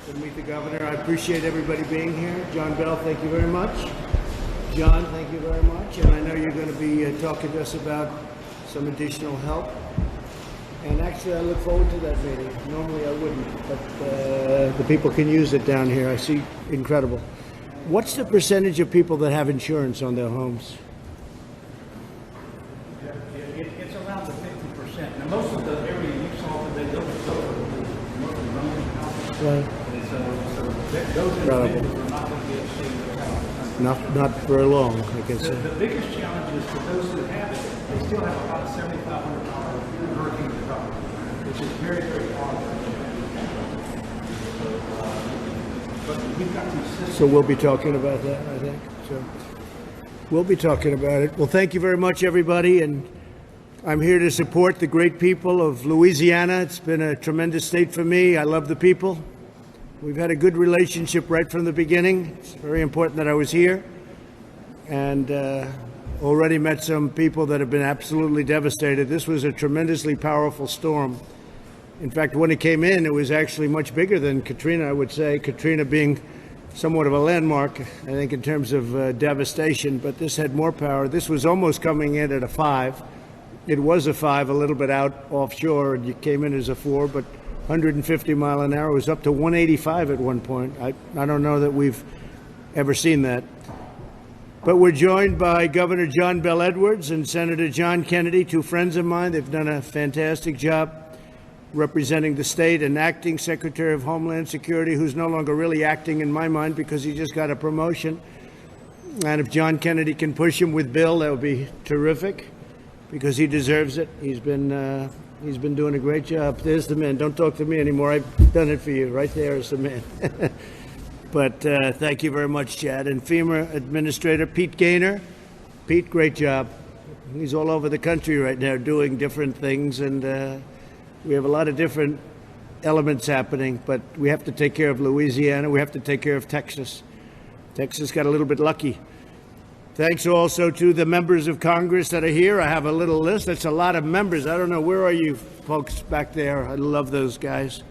to meet the governor. I appreciate everybody being here. John Bell, thank you very much. John, thank you very much. And I know you're going to be talking to us about some additional help. And actually, I look forward to that meeting. Normally I wouldn't, but the people can use it down here. I see incredible. What's the percentage of people that have insurance on their homes? It's around the 50%. Now, most of the area you saw today, those are mostly rental houses. Right. And so those individuals are not going to be able to stay in their house. Not very long, I guess. The biggest challenge is for those who have it, they still have about $7,500 hurricane recovery, which is very, very hard. But we've got some systems. So we'll be talking about that, I think. So we'll be talking about it. Well, thank you very much, everybody. And I'm here to support the great people of Louisiana. It's been a tremendous state for me. I love the people. We've had a good relationship right from the beginning. It's very important that I was here. And already met some people that have been absolutely devastated. This was a tremendously powerful storm. In fact, when it came in, it was actually much bigger than Katrina, I would say. Katrina being somewhat of a landmark, I think, in terms of devastation. But this had more power. This was almost coming in at a 5. It was a 5, a little bit out offshore, and it came in as a 4. But 150 mile an hour. It was up to 185 at one point. I don't know that we've ever seen that. But we're joined by Governor John Bell Edwards and Senator John Kennedy, two friends of mine. They've done a fantastic job representing the state, and acting Secretary of Homeland Security, who's no longer really acting in my mind because he just got a promotion. And if John Kennedy can push him with Bill, that would be terrific because he deserves it. He's been doing a great job. There's the man. Don't talk to me anymore. I've done it for you. Right there is the man. But thank you very much, Chad. And FEMA Administrator Pete Gaynor. Pete, great job. He's all over the country right now doing different things, and we have a lot of different elements happening, but we have to take care of Louisiana. We have to take care of Texas. Texas got a little bit lucky. Thanks also to the members of Congress that are here. I have a little list. That's a lot of members. I don't know. Where are you folks back there? I love those guys.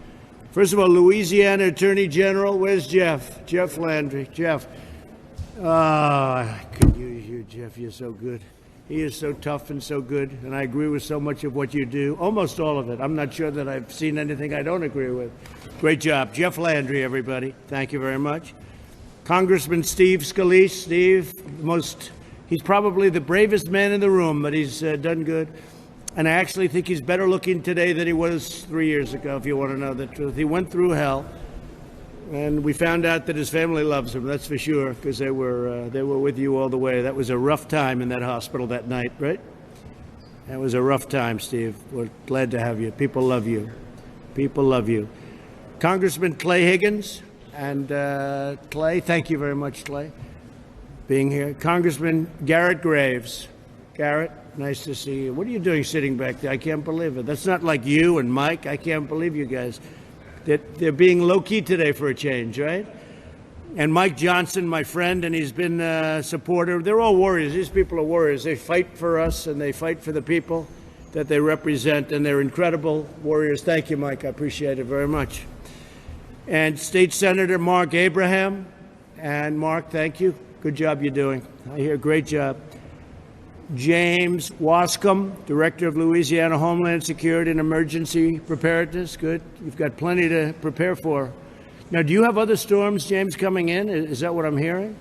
First of all, Louisiana Attorney General. Where's Jeff? Jeff Landry. Jeff. I could use you, Jeff. You're so good. He is so tough and so good, and I agree with so much of what you do, almost all of it. I'm not sure that I've seen anything I don't agree with. Great job. Jeff Landry, everybody. Thank you very much. Congressman Steve Scalise. Steve, he's probably the bravest man in the room, but he's done good. And I actually think he's better looking today than he was 3 years ago, if you want to know the truth. He went through hell, and we found out that his family loves him, that's for sure, because they were with you all the way. That was a rough time in that hospital that night, right? That was a rough time, Steve. We're glad to have you. People love you. People love you. Congressman Clay Higgins. And Clay, thank you very much, Clay, being here. Congressman Garrett Graves. Garrett, nice to see you. What are you doing sitting back there? I can't believe it. That's not like you and Mike. I can't believe you guys. They're being low-key today for a change, right? And Mike Johnson, my friend, and he's been a supporter. They're all warriors. These people are warriors. They fight for us, and they fight for the people that they represent, and they're incredible warriors. Thank you, Mike. I appreciate it very much. And State Senator Mark Abraham. And Mark, thank you. Good job you're doing. I hear great job. James Wascom, Director of Louisiana Homeland Security and Emergency Preparedness. Good. You've got plenty to prepare for. Now, do you have other storms, James, coming in? Is that what I'm hearing?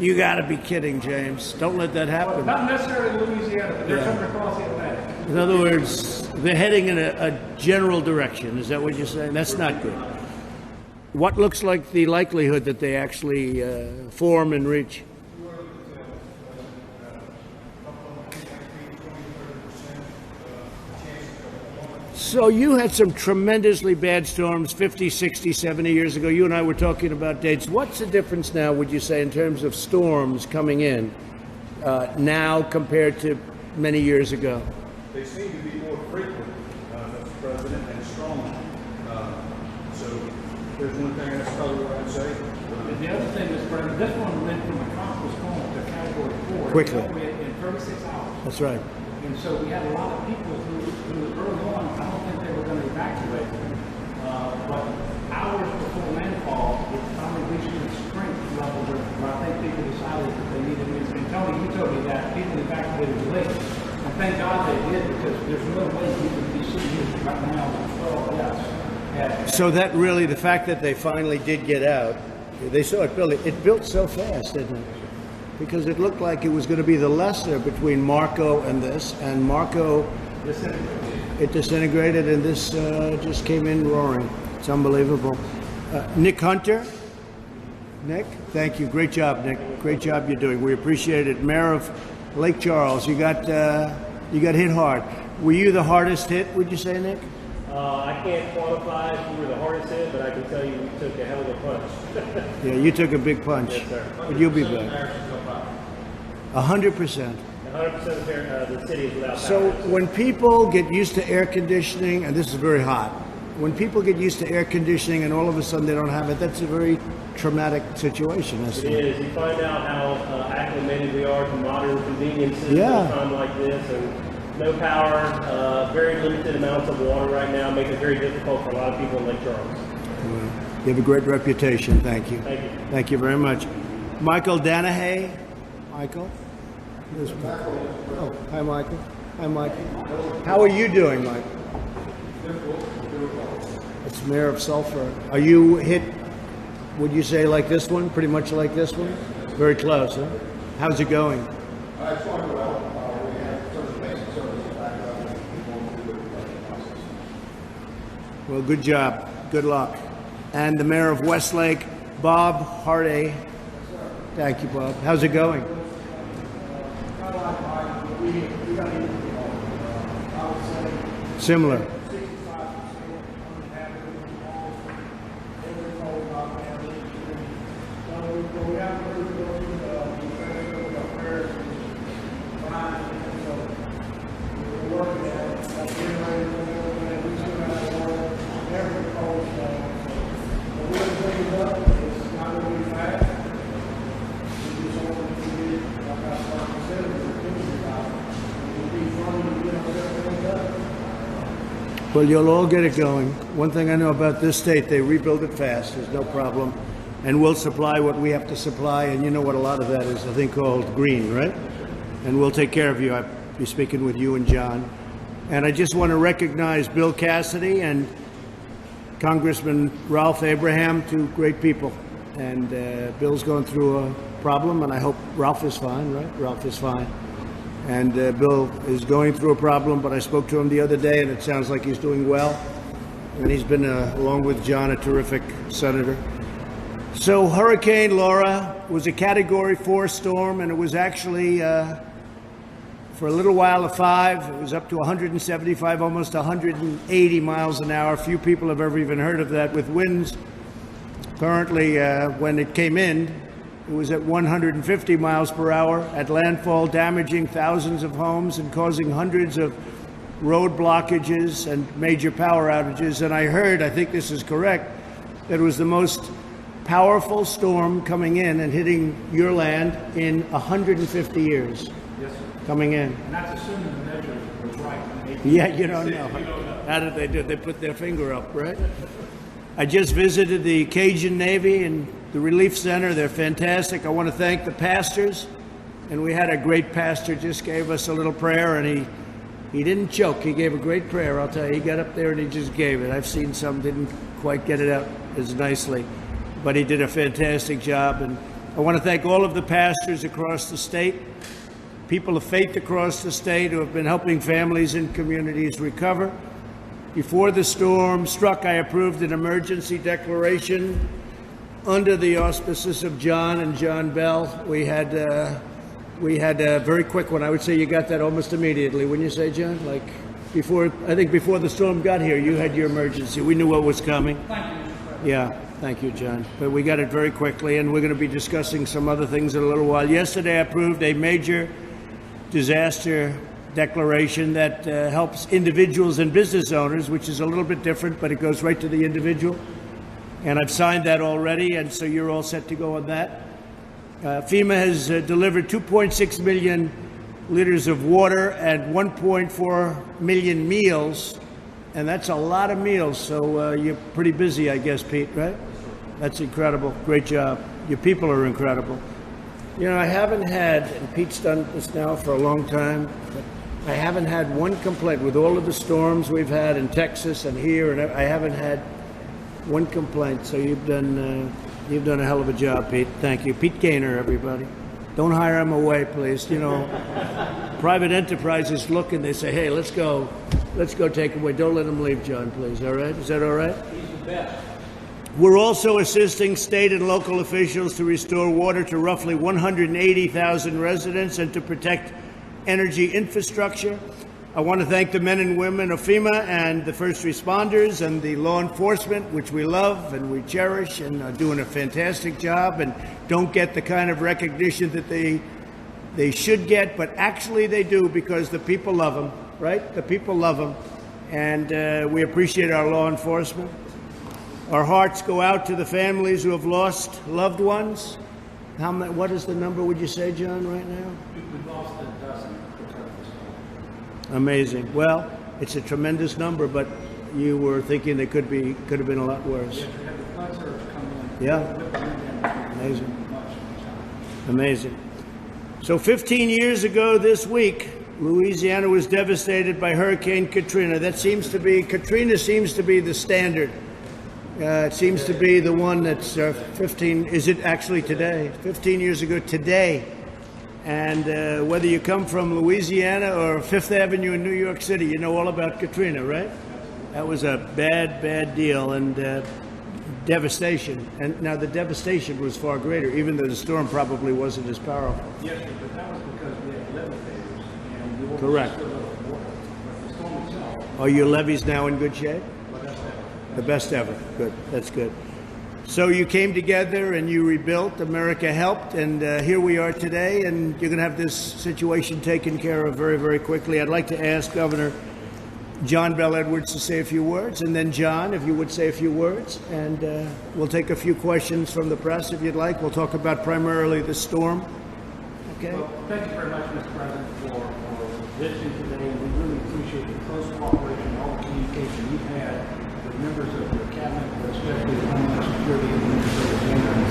You got to be kidding, James. Don't let that happen. Not necessarily Louisiana, but they're coming across the Atlantic. In other words, they're heading in a general direction. Is that what you're saying? That's not good. What looks like the likelihood that they actually form and reach? So you had some tremendously bad storms 50, 60, 70 years ago. You and I were talking about dates. What's the difference now, would you say, in terms of storms coming in now compared to many years ago? They seem to be more frequent, Mr. President, and stronger. So there's one thing that's probably what I'd say. And the other thing, Mr. President, this one went from a tropical storm to Category 4 Quickly. in 36 hours. That's right. And so we had a lot of people who early on, I don't think they were going to evacuate. But hours before landfall, thank God they did, because there's no way we would be sitting here right now with 12 deaths. So that really, the fact that they finally did get out, they saw it building. It built so fast, didn't it? Because it looked like it was going to be the lesser between Marco and this, and Marco, it disintegrated, and this just came in roaring. It's unbelievable. Nick Hunter. Nick, thank you. Great job, Nick. Great job you're doing. We appreciate it. Mayor of Lake Charles, you got hit hard. Were you the hardest hit, would you say, Nick? I can't quantify if you were the hardest hit, but I can tell you we took a hell of a punch. Yeah, you took a big punch. Yes, sir. But you'll be back. 100%. 100% of the city is without power. So when people get used to air conditioning, and this is very hot, when people get used to air conditioning and all of a sudden they don't have it, that's a very traumatic situation. It is. You find out how acclimated we are to modern conveniences Yeah. at a time like this, and no power, very limited amounts of water right now, make it very difficult for a lot of people in Lake Charles. You have a great reputation. Thank you. Thank you. Thank you very much. Michael Danahay. Michael? Oh, hi, Michael. Hi, Michael. How are you doing, Michael? It's Mayor of Sulphur. Are you hit, would you say, like this one? Pretty much like this one? Very close, huh? How's it going? It's going well. We have sort of basic services back up and people do the process. Well, good job. Good luck. And the Mayor of Westlake, Bob Hardy. Thank you, Bob. How's it going? Similar. Well, you'll all get it going. One thing I know about this state, they rebuild it fast. There's no problem. And we'll supply what we have to supply. And you know what a lot of that is, I think, called green, right? And we'll take care of you. I'll be speaking with you and John. And I just want to recognize Bill Cassidy and Congressman Ralph Abraham, two great people. And Bill's going through a problem, and I hope Ralph is fine, right? Ralph is fine. And Bill is going through a problem, but I spoke to him the other day, and it sounds like he's doing well. And he's been, along with John, a terrific senator. So Hurricane Laura was a Category 4 storm, and it was actually, for a little while, a 5. It was up to 175, almost 180 miles an hour. Few people have ever even heard of that, with winds. Currently, when it came in, it was at 150 miles per hour at landfall, damaging thousands of homes and causing hundreds of road blockages and major power outages. And I heard, I think this is correct, that it was the most powerful storm coming in and hitting your land in 150 years. Yes, sir. Coming in. And that's assuming the measure was right. Yeah, you don't know. How did they do it? They put their finger up, right? I just visited the Cajun Navy and the Relief Center. They're fantastic. I want to thank the pastors. And we had a great pastor just gave us a little prayer, and he didn't choke. He gave a great prayer, I'll tell you. He got up there and he just gave it. I've seen some didn't quite get it out as nicely, but he did a fantastic job. And I want to thank all of the pastors across the state, people of faith across the state who have been helping families and communities recover. Before the storm struck, I approved an emergency declaration under the auspices of John and John Bell. We had a very quick one. I would say you got that almost immediately. Wouldn't you say, John? Like before, I think before the storm got here, you had your emergency. We knew what was coming. Thank you, Mr. President. Yeah, thank you, John. But we got it very quickly, and we're going to be discussing some other things in a little while. Yesterday, I approved a major disaster declaration that helps individuals and business owners, which is a little bit different, but it goes right to the individual. And I've signed that already, and so you're all set to go on that. FEMA has delivered 2.6 million liters of water and 1.4 million meals, and that's a lot of meals. So you're pretty busy, I guess, Pete, right? That's incredible. Great job. Your people are incredible. You know, I haven't had, and Pete's done this now for a long time, but I haven't had one complaint with all of the storms we've had in Texas and here, and I haven't had one complaint. So you've done a hell of a job, Pete. Thank you, Pete Gaynor, everybody. Don't hire him away, please. You know, private enterprises look and they say, "Hey, let's go take him away." Don't let him leave, John, please. All right? Is that all right? He's the best. We're also assisting state and local officials to restore water to roughly 180,000 residents and to protect energy infrastructure. I want to thank the men and women of FEMA and the first responders and the law enforcement, which we love and we cherish and are doing a fantastic job and don't get the kind of recognition that they should get, but actually they do because the people love them, right? The people love them, and we appreciate our law enforcement. Our hearts go out to the families who have lost loved ones. What is the number, would you say, John, right now? We've lost a dozen because of this storm. Amazing. Well, it's a tremendous number, but you were thinking it could have been a lot worse. Yes, we had the flood surge come in. Yeah. Amazing. Much. Amazing. So 15 years ago this week, Louisiana was devastated by Hurricane Katrina. Katrina seems to be the standard. It seems to be the one that's 15, is it actually today? 15 years ago today. And whether you come from Louisiana or Fifth Avenue in New York City, you know all about Katrina, right? That was a bad, bad deal and devastation. And now the devastation was far greater, even though the storm probably wasn't as powerful. Yes, sir, but that was because we had levitators and the water Correct. was still over water. But the storm itself, Are your levees now in good shape? well, that's that. The best ever. Good. That's good. So you came together and you rebuilt. America helped, and here we are today. And you're going to have this situation taken care of very, very quickly. I'd like to ask Governor John Bell Edwards to say a few words, and then John, if you would say a few words, and we'll take a few questions from the press if you'd like. We'll talk about primarily the storm. Okay. Well, thank you very much, Mr. President, for visiting today, and we really appreciate the close cooperation and all the communication you've had with members of your cabinet, but especially the Homeland Security and Administrative and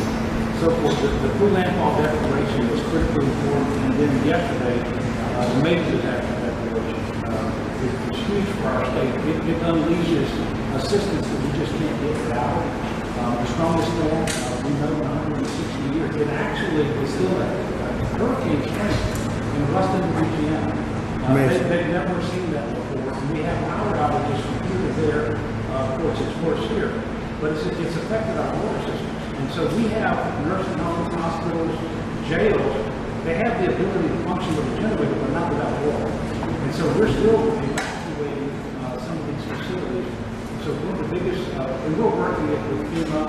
so forth. The full landfall declaration was critically important, and then yesterday, the major disaster declaration is huge for our state. It unleashes assistance that we just can't get without it. The strongest storm we know in 160 years. It actually is still a hurricane strength in Ruston, Louisiana. They've never seen that before. And we have power outages from here to there. Of course, it's worse here, but it's affected our water systems. And so we have nursing homes, hospitals, jails. They have the ability to function with a generator, but not without water. And so we're still evacuating some of these facilities. So one of the biggest, and we're working with FEMA,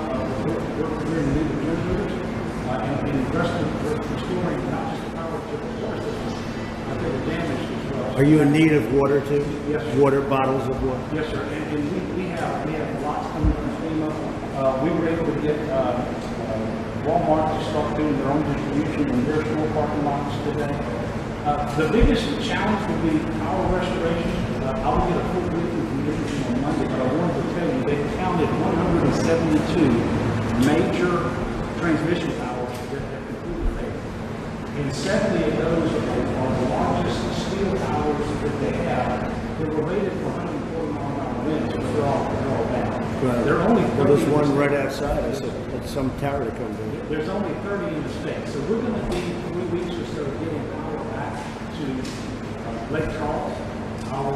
we're preparing new generators, and restoring not just the power to the water system, but the damage as well. Are you in need of water too? Yes, sir. Water, bottles of water? Yes, sir. And we have lots coming from FEMA. We were able to get Walmart to start doing their own distribution in their store parking lots today. The biggest challenge will be power restoration. I will get a full briefing from you on Monday, but I wanted to tell you they counted 172 major transmission towers that have completely failed. And 70 of those are the largest steel towers that they have. They were rated for 140-mile-an-hour winds, but they're all down. Right. There are only Well, 30 there's in the one state. right outside. I said, that's some tower to come to. There's only 30 in the state, so we're going to need 3 weeks or so getting power back to Lake Charles. Our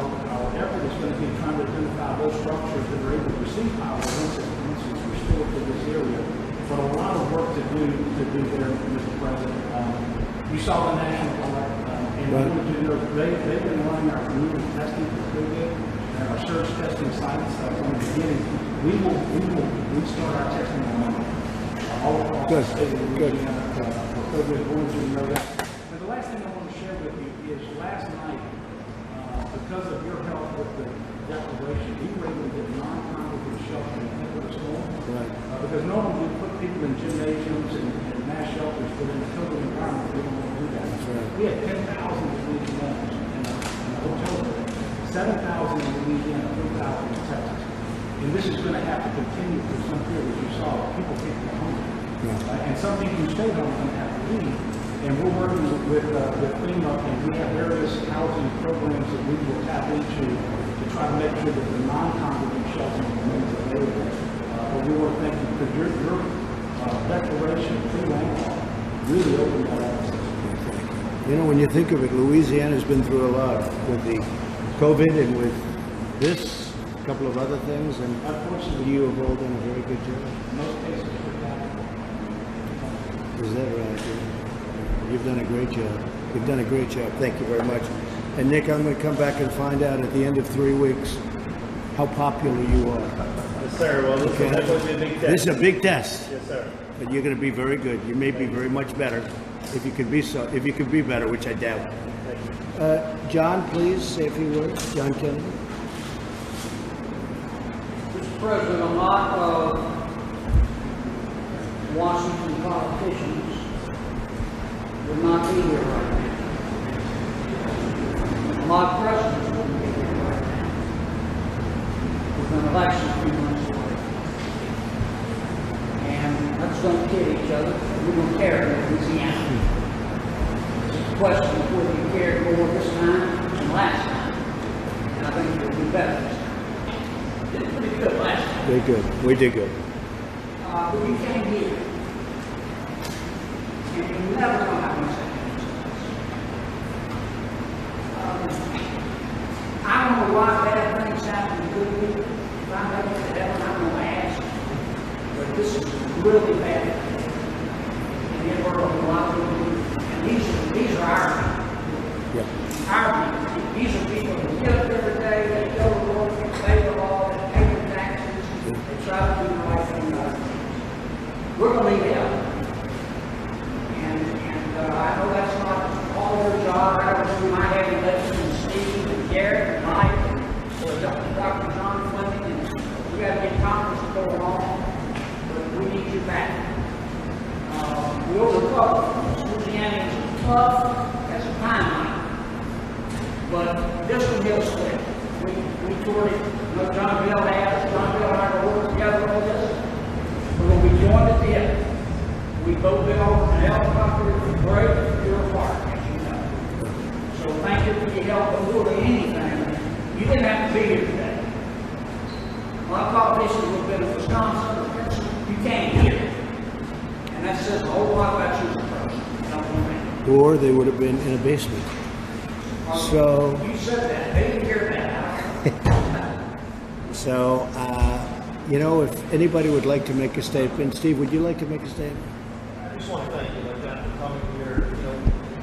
effort is going to be trying to identify those structures that are able to receive power once it's restored to this area. But a lot of work to do there, Mr. President. You saw the National Guard, and I wanted you to know they've been running our community testing for COVID and our surge testing sites from the beginning. We start our testing on Monday. All across the state of Louisiana for COVID. I wanted you to know that. And the last thing I want to share with you is last night, because of your help with the declaration, we were able to get non-congregate shelter in the storm. Right. Because normally we put people in gymnasiums and mass shelters, but in a COVID environment, we don't want to do that. right. We had 10,000 Louisianans in a hotel room, 7,000 in Louisiana, 3,000 in Texas. And this is going to have to continue for some period, as you saw. People can't go home. And some people who stay home are going to have to leave. And we're working with FEMA, and we have various housing programs that we will tap into to try to make sure that the non-congregate shelter remains available. But we want to thank you because your declaration of free land law really opened that access. You know, when you think of it, Louisiana's been through a lot with the COVID and with this, a couple of other things, and Unfortunately, you have all done a very good job. in most cases, for capital. Is that right? Yeah. You've done a great job. You've done a great job. Thank you very much. And Nick, I'm going to come back and find out at the end of 3 weeks how popular you are. Yes, sir. Well, this Okay. will definitely be a big test. This is a big test, Yes, sir. but you're going to be very good. You may be very much better if you could be so. If you could be better, which I doubt. Thank you. John, please say a few words. John Kennedy. Mr. President, a lot of Washington politicians would not be here right now. A lot of presidents wouldn't be here right now. With an election a few months away. And let's don't kid each other. We don't care in Louisiana. It's a question of whether you cared more this time than last time. And I think you'll do better this time. Did pretty good last time. Very good. We did good. But you came here. And you never know how much that means. I don't know why bad things happen to good people. If I never to heaven, I'm going to ask. But this is really bad. And it hurt a lot of people. And these are our people. Yeah. Our people. These are people who get up every day, they go to work, they obey the law, they pay their taxes, they try to do the right thing by their kids. We're going to need help. And I know that's not all their job. I know we might have elections and Steve and Garrett and Mike and Dr. John Fleming, and we got to get Congress going on, but we need you back. We'll recover. Louisiana is tough as a timeline. But this one hit us quick. We toured it. You know, John Bell has. John Bell and I are working together on this. But when we joined at the end, we both been over an helicopter. It was great. You're a part, as you know. So thank you for your help in doing anything. You didn't have to be here today. A lot of politicians would have been in Wisconsin. You came here. And that says a whole lot about you as a person. Don't you think? Or they would have been in a basement. So, You said that. They didn't hear that. you know, if anybody would like to make a statement, Steve, would you like to make a statement? I just want to thank you, like that, for coming here. You know,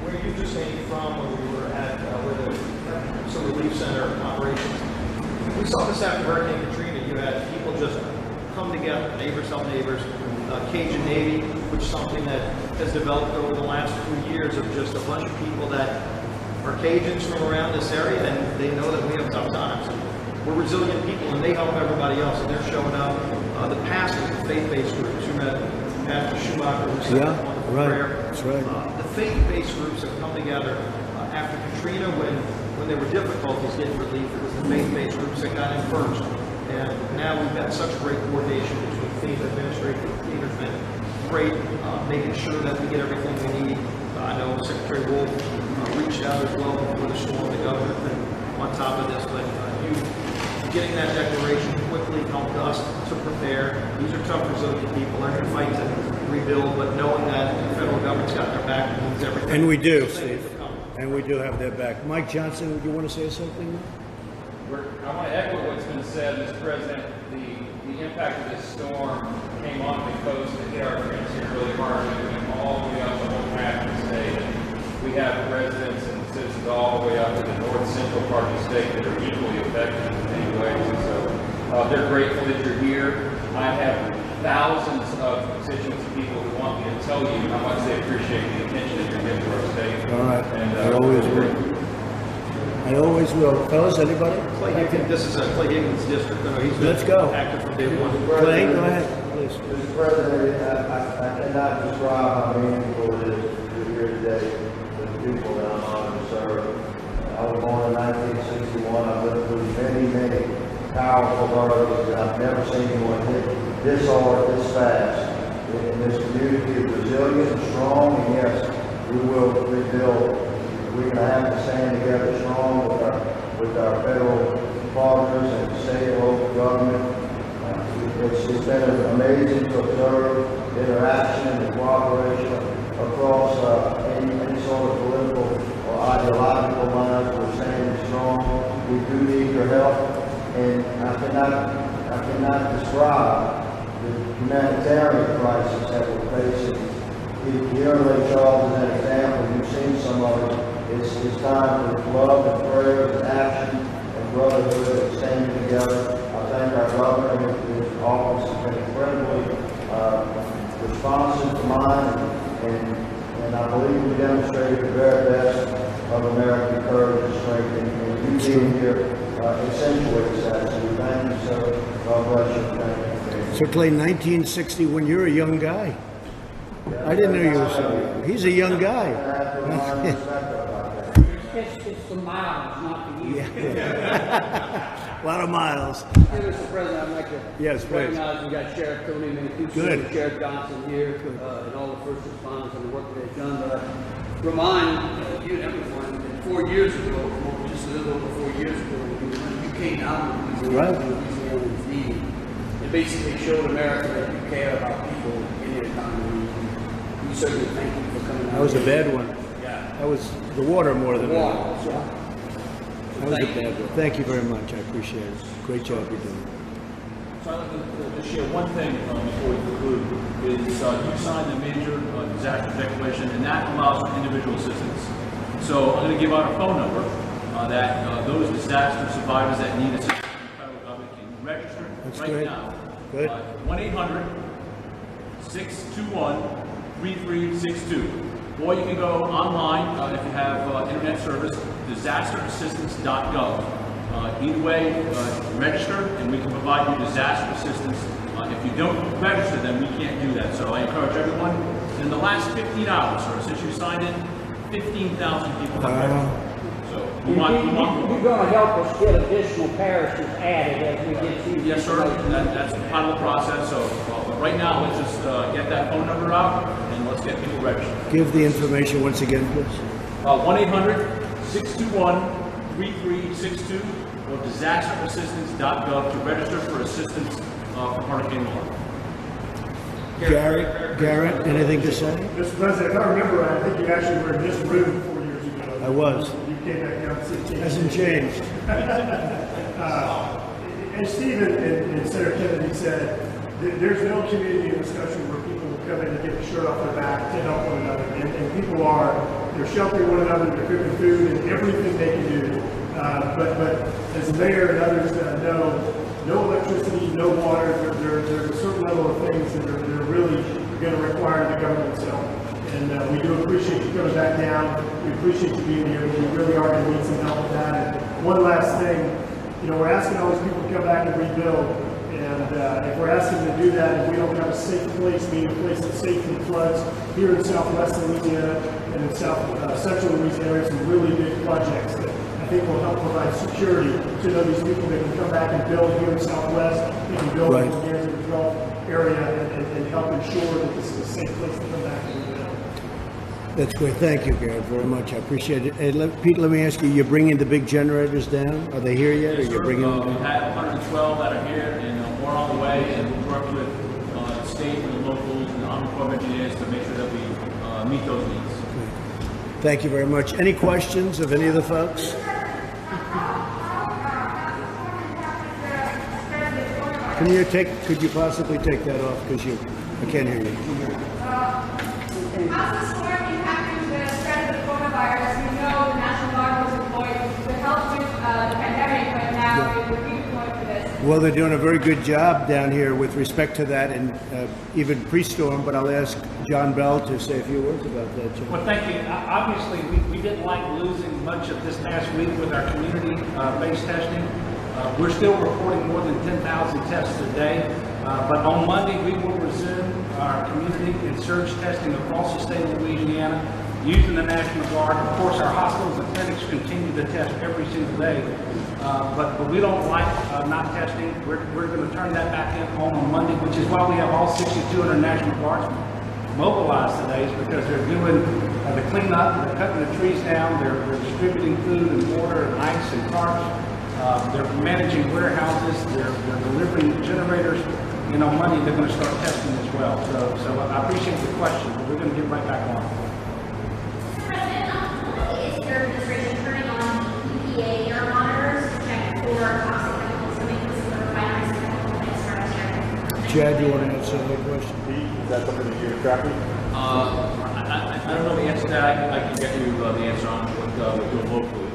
where you just came from, where we were at, where the relief center operations. We saw this after Hurricane Katrina. You had people just come together, neighbors help neighbors. Cajun Navy, which is something that has developed over the last few years of just a bunch of people that are Cajuns from around this area, and they know that we have tough times. We're resilient people, and they help everybody else, and they're showing up. The pastors, the faith-based groups, you met Pastor Schumacher, who said that wonderful prayer. That's right. The faith-based groups have come together after Katrina when there were difficulties getting relief. It was the faith-based groups that got in first. And now we've got such great coordination between FEMA administrators and great making sure that we get everything we need. I know Secretary Wolf reached out as well before the storm, the governor, and on top of this, but you getting that declaration quickly helped us to prepare. These are tough, resilient people. They're going to fight to rebuild, but knowing that the federal government's got their back and means everything. And we do, So thank you Steve. for coming. And we do have their back. Mike Johnson, would you want to say something? I want to echo what's been said, Mr. President. The impact of this storm came on the coast and hit our friends here really hard. It went all the way up the whole map of the state. We have residents and citizens all the way up to the north central part of the state that are equally affected in many ways. And so they're grateful that you're here. I have thousands of constituents and people who want me to tell you how much they appreciate the attention that you're giving to our state. All right. And, I always will. I always will. Fellas, anybody? Clay Higgins, this is Clay Higgins' district. I know he's Let's go. active from day one. Clay, go ahead, please. Mr. President, I cannot describe how meaningful it is to be here today with the people that I'm honored to serve. I was born in 1961. I've lived through many powerful hurricanes. I've never seen anyone hit this hard, this fast. And this community is resilient and strong, and yes, we will rebuild. We're gonna have to stand together strong with our federal partners and state and local government. It's been amazing to observe interaction and cooperation across any sort of political or ideological lines. We're standing strong. We do need your help, and I cannot describe the humanitarian crisis that we're facing. Here in Lake Charles is an example. You've seen some of it. It's time for love and prayers and action and brotherhood and standing together. I thank our governor and his office has been incredibly responsive to mine, and I believe we demonstrated the very best of American courage and strength, and you being here accentuates that. So we thank you, sir. God bless you. Thank you. So Clay, 1961, you're a young guy. I didn't know you were so young. He's a young guy. It's the miles, not the years. A lot of miles. Mr. President, I'd like to Yes, please. recognize we got Sheriff Tony Mancuso Good. and Sheriff Johnson here, and all the first responders and the work they've done. But I remind you and everyone that 4 years ago, or just a little over 4 years ago, when you came out of Louisiana, Right. Louisiana was needed. It basically showed America that you care about people in their economy. We certainly thank you for coming out. That was a bad one. Yeah. That was the water more than Water, that. that's right. That was a bad one. Thank you very much. I appreciate it. Great job you're doing. So I'd like to just share one thing before we conclude, is you signed the major disaster declaration, and that allows for individual assistance. So I'm going to give out a phone number that those disaster survivors that need assistance from the federal government can register That's right great. now. Good. 1-800-621-3362. Or you can go online if you have internet service, disasterassistance.gov. Either way, register and we can provide you disaster assistance. If you don't register, then we can't do that. So I encourage everyone. In the last 15 hours, or since you signed in, 15,000 people have registered. So we want You're more. going to help us get additional parishes added as we get through. Yes, sir. That's part of the process. So but right now, let's just get that phone number out and let's get people registered. Give the information once again, please. 1-800-621-3362 or disasterassistance.gov to register for assistance from Hurricane Laura. Garrett, anything to say? Mr. President, if I remember right, I think you actually were in this room 4 years ago. I was. You came back down 16. Hasn't changed. And Stephen and Senator Kennedy said there's no community in this country where people will come in and get the shirt off their back to help one another. And people they're sheltering one another, they're cooking food and everything they can do. But as the mayor and others know, no electricity, no water, there's a certain level of things that are really going to require the government's help. And we do appreciate you coming back down. We appreciate you being here. We really are going to need some help with that. And one last thing, we're asking all these people to come back and rebuild. And if we're asking them to do that, and we don't have a safe place, meaning a place that's safe from floods, here in southwest Louisiana and in central Louisiana, there's some really big projects that I think will help provide security to these people that can come back and build here in southwest. They can build in the Gansett Gulf area and help ensure that this is a safe place to come back and rebuild. That's great. Thank you, Garrett, very much. I appreciate it. Hey, Pete, let me ask you, you're bringing the big generators down? Are they here yet, or Yes, you're sir. bringing them We down? have 112 that are here and more on the way, and we'll work with the state and the locals and the Army Corps of Engineers to make sure that we meet those needs. Thank you very much. Any questions of any of the folks? Could you possibly take that off, because I can't hear you. How's the storm impacting the spread of the coronavirus? We know the National Guard was employed to help with the pandemic, but now we're redeployed for this. Well, they're doing a very good job down here with respect to that, and even pre-storm, but I'll ask John Bell to say a few words about that, John. Well, thank you. Obviously, we didn't like losing much of this past week with our community-based testing. We're still reporting more than 10,000 tests a day, but on Monday we will resume our community and surge testing across the state of Louisiana using the National Guard. Of course, our hospitals and clinics continue to test every single day, but we don't like not testing. We're going to turn that back on Monday, which is why we have all 6,200 National Guardsmen mobilized today is because they're doing the cleanup, they're cutting the trees down, they're distributing food and water and ice and tarps. They're managing warehouses, they're delivering generators. You know, money they're going to start testing as well. So I appreciate the question, but we're going to get right back on. Mr. President, why is your administration turning on the EPA air monitors to check for toxic chemicals coming from some of the refineries and chemical plants around here? Chad, you want to answer that question? Is that something that you're tracking? I don't know the answer to that. I can get you the answer on what we're doing locally.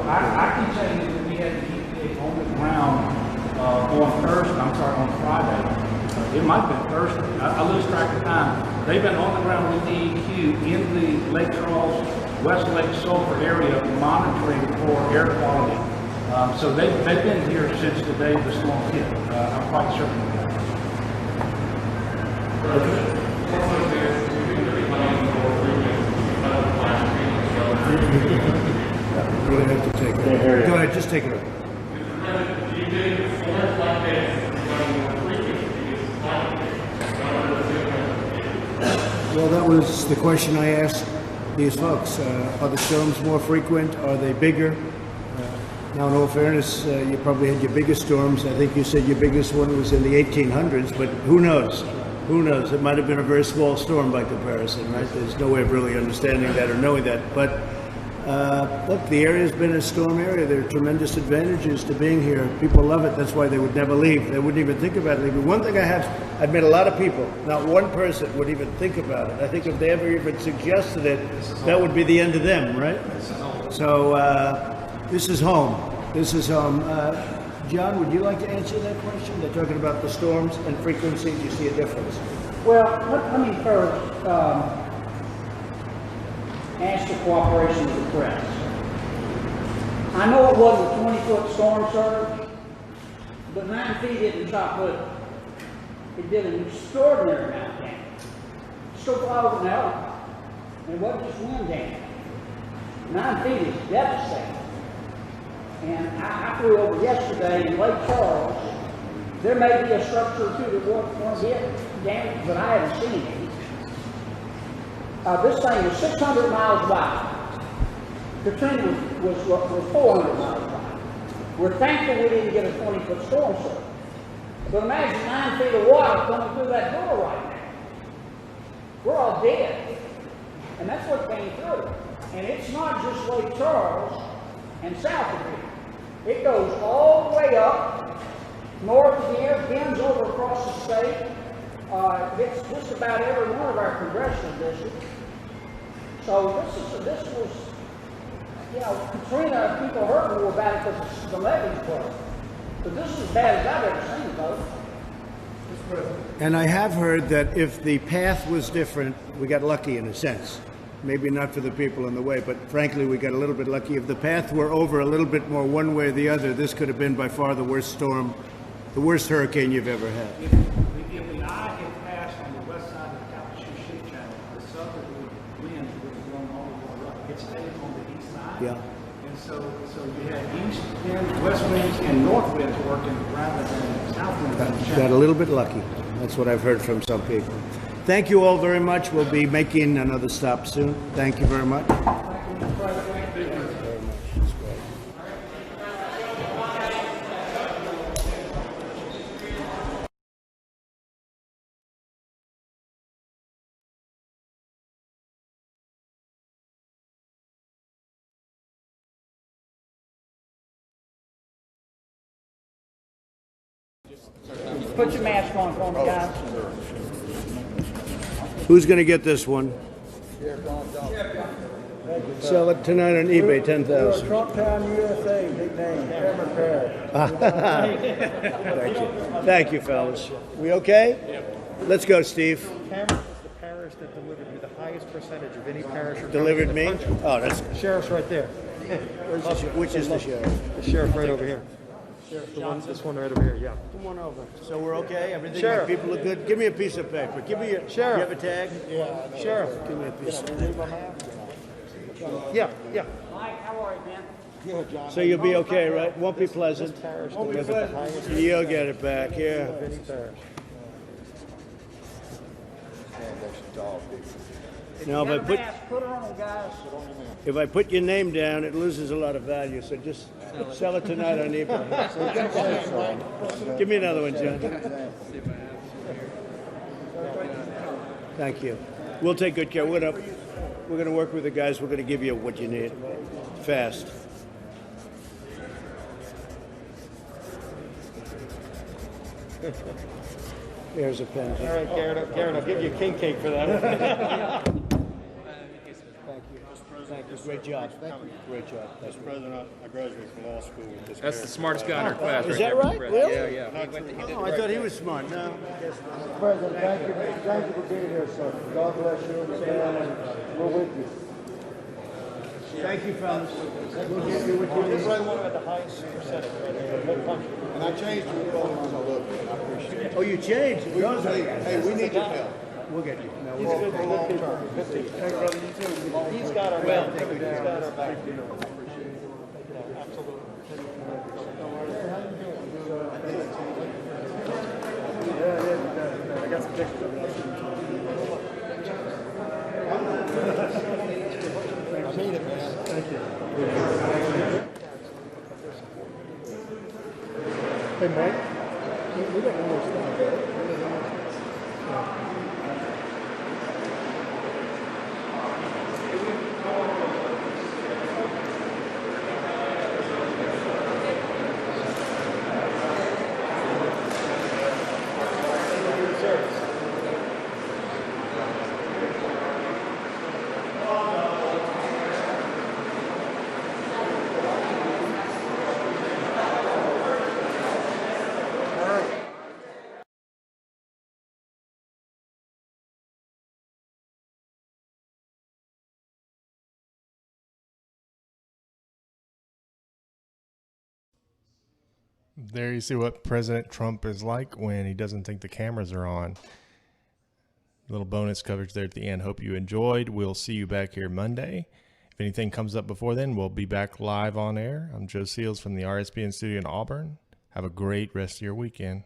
I can tell you that we had the EPA on the ground on Friday. It might have been Thursday. I lose track of time. They've been on the ground with DEQ in the Lake Charles, West Lake Sulphur area monitoring for air quality. So they've been here since the day the storm hit. I'm quite certain of that. You're going to have to take it. Go ahead, just take it over. Well, that was the question I asked these folks. Are the storms more frequent? Are they bigger? Now, in all fairness, you probably had your biggest storms. I think you said your biggest one was in the 1800s, but who knows? Who knows? It might have been a very small storm by comparison, right? There's no way of really understanding that or knowing that. But look, the area's been a storm area. There are tremendous advantages to being here. People love it. That's why they would never leave. They wouldn't even think about leaving. One thing I've met a lot of people, not one person would even think about it. I think if they ever even suggested it, that would be the end of them, right? So this is home. This is home. John, would you like to answer that question? They're talking about the storms and frequency. Do you see a difference? Well, let me first ask the cooperation of the press. I know it wasn't a 20-foot storm surge, but 9 feet isn't shot put. It did an extraordinary amount of damage. Still flies an helicopter. And it wasn't just wind damage. 9 feet is devastating. And I flew over yesterday in Lake Charles. There may be a structure or two that won't get damaged, but I haven't seen any. This thing was 600 miles wide. Katrina was 400 miles wide. We're thankful we didn't get a 20-foot storm surge. But imagine 9 feet of water coming through that door right now. We're all dead. And that's what came through. And it's not just Lake Charles and south of here. It goes all the way up north of here, bends over across the state. It's just about every one of our congressional districts. So this was, you know, Katrina, people heard more about it because the levees broke. But this is as bad as I've ever seen, folks. And I have heard that if the path was different, we got lucky in a sense. Maybe not for the people in the way, but frankly, we got a little bit lucky. If the path were over a little bit more one way or the other, this could have been by far the worst storm, the worst hurricane you've ever had. If the eye had passed on the west side of the Calcasieu Ship Channel, the southerly wind would have blown all the way up. It stayed on the east side. Yeah. And so you had east winds, west winds, and north winds working rather than south winds. Got a little bit lucky. That's what I've heard from some people. Thank you all very much. We'll be making another stop soon. Thank you very much. Put your mask on for me, guys. Who's going to get this one? Sell it tonight on eBay, 10,000. Trump Town USA, big name, Cameron Parrish. Thank you. Thank you, fellas. We okay? Let's go, Steve. Cameron is the parish that delivered me the highest percentage of any parish or Delivered county me? in the country. Oh, that's Sheriff's right there. which is the sheriff? The sheriff right over here. This one right over here, yeah. Come on over. So we're okay? Everything? Sheriff. People look good? Give me a piece of paper. Give me your. Sheriff. You have a tag? Yeah. Sheriff. Give me a piece. Yeah, yeah. Mike, how are you, man? So you'll be okay, right? Won't be pleasant. Parish delivered the highest You'll get it back, yeah. of any parish. Now, Got a mask, put her on, guys. if I put your name down, it loses a lot of value. So just sell it tonight on eBay. Give me another one, John. Thank you. We'll take good care. We're gonna work with the guys. We're gonna give you what you need, fast. There's a pen. All right, Karen, I'll give you a king cake for that. Thank you. Great job. Great job. Mr. President, I graduated from law school with this. That's the smartest guy in our class. Is right that there, right? Mr. Really? President. Yeah, yeah. Oh, I thought he was smart. No. President, thank you for being here, sir. God bless you and your family. We're with you. Thank you, fellas. This is right one at the highest percentage, right? The whole country. And I changed your phone as I looked, and I appreciate it. Oh, you changed. Hey, we need your help. We'll get you. No, He's we'll- good for long term. Good to you. Hey, brother, you too. He's got our back. He's got our back. Absolutely. I got some pictures of that. I made it, man. Thank you. Hey, Mike, we got one more stuff, right? There you see what President Trump is like when he doesn't think the cameras are on. Little bonus coverage there at the end. Hope you enjoyed. We'll see you back here Monday. If anything comes up before then, we'll be back live on air. I'm Joe Seals from the RSBN studio in Auburn. Have a great rest of your weekend.